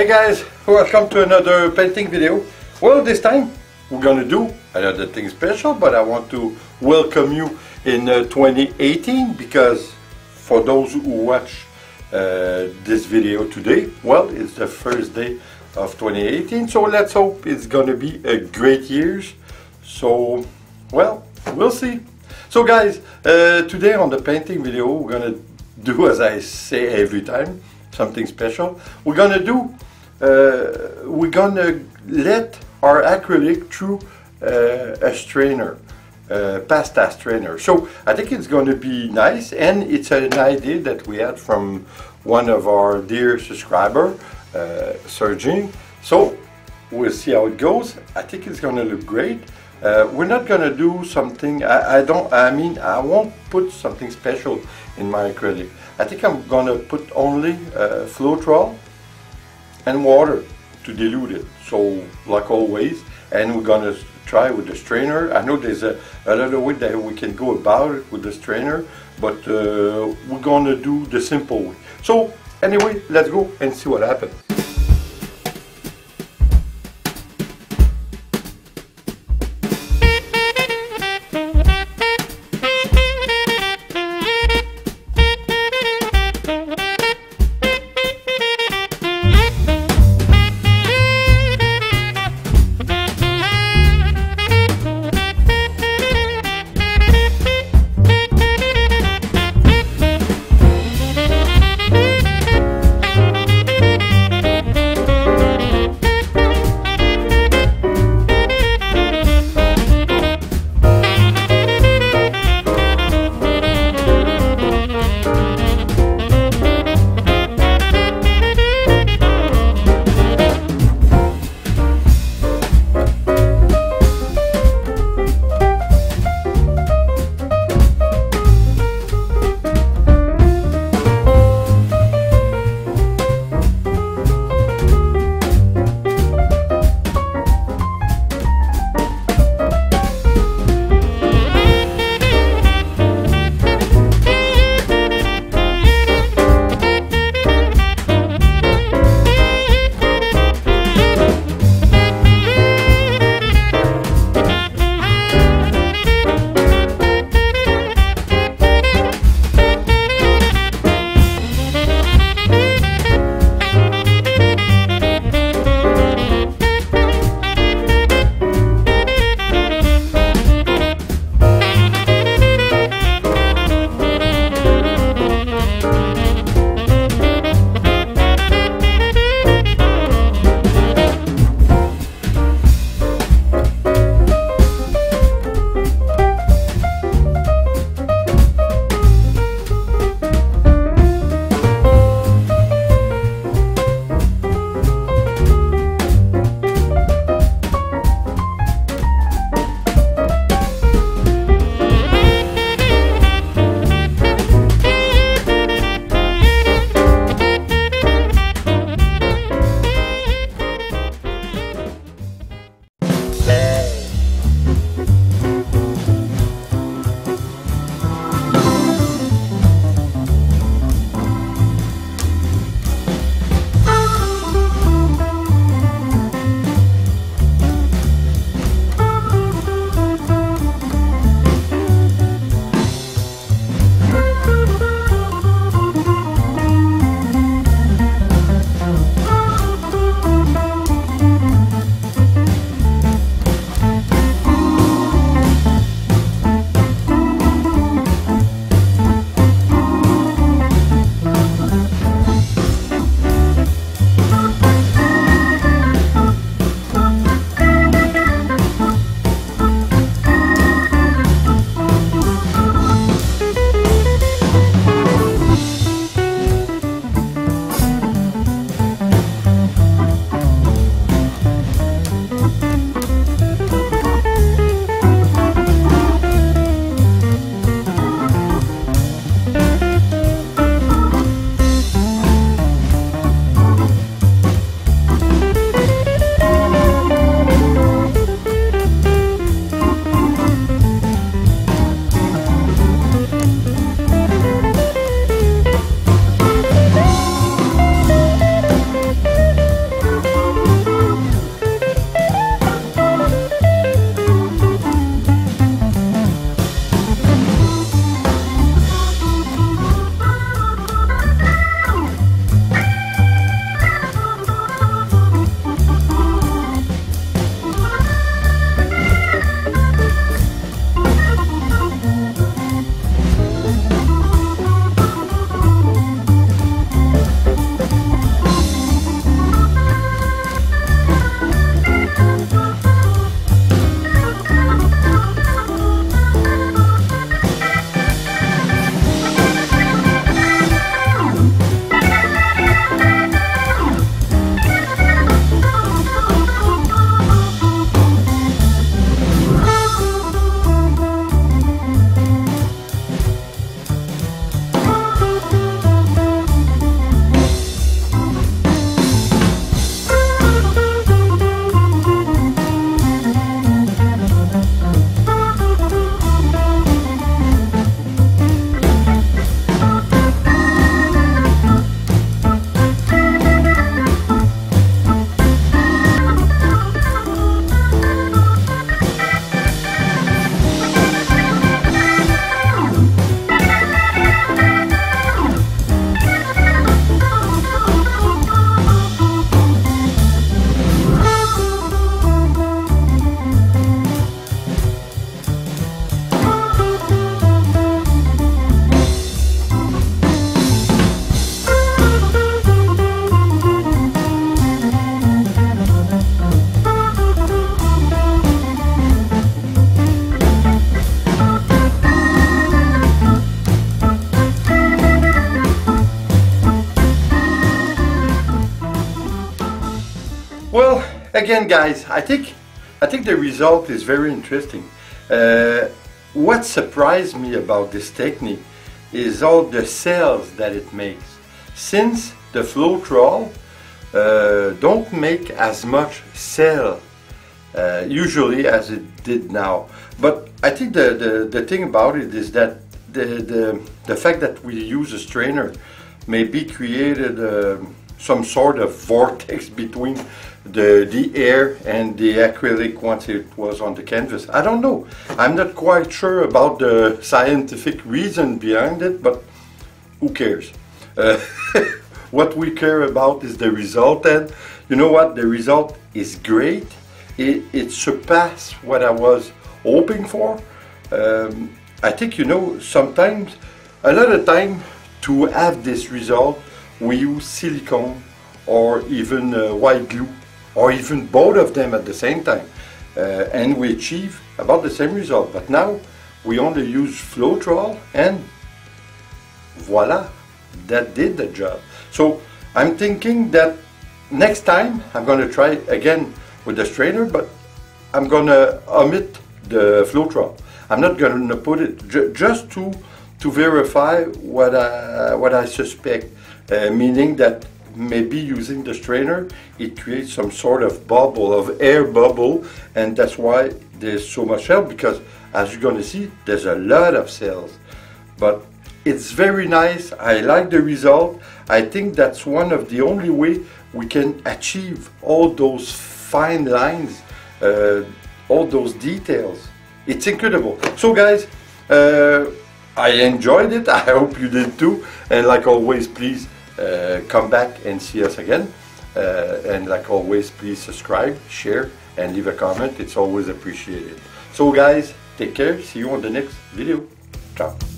Hey guys, welcome to another painting video. Well, this time we're gonna do another thing special, but I want to welcome you in 2018 because for those who watch this video today, well, it's the first day of 2018, so let's hope it's gonna be a great year. So, well, we'll see. So guys, today on the painting video we're gonna do, as I say every time, something special. We're gonna let our acrylic through a strainer, pasta strainer. So I think it's going to be nice, and it's an idea that we had from one of our dear subscriber, Sergey. So we'll see how it goes. I think it's going to look great. We're not going to do something, I won't put something special in my acrylic. I think I'm going to put only Floetrol and water to dilute it, so like always. And we're going to try with the strainer. I know there's another way that we can go about it with the strainer, but we're going to do the simple way. So anyway, let's go and see what happens. again, guys, I think the result is very interesting. What surprised me about this technique is all the cells that it makes. Since the Floetrol don't make as much cell usually as it did now. But I think the thing about it is that the fact that we use a strainer maybe created some sort of vortex between the air and the acrylic once it was on the canvas. I don't know. I'm not quite sure about the scientific reason behind it, but who cares? What we care about is the result, and you know what? The result is great. It surpassed what I was hoping for. I think, you know, sometimes, a lot of time, to have this result, we use silicone or even white glue, or even both of them at the same time, and we achieve about the same result. But now we only use Floetrol, and voila, that did the job. So I'm thinking that next time I'm going to try again with the strainer, but I'm going to omit the Floetrol. I'm not going to put it just to verify what I suspect, meaning that maybe using the strainer it creates some sort of bubble, of air bubble, and that's why there's so much cell, because as you're going to see, there's a lot of cells. But it's very nice. I like the result. I think that's one of the only way we can achieve all those fine lines, all those details. It's incredible. So guys, I enjoyed it. I hope you did too. And like always, please come back and see us again. And like always, please subscribe, share, and leave a comment. It's always appreciated. So guys, take care. See you on the next video. Ciao.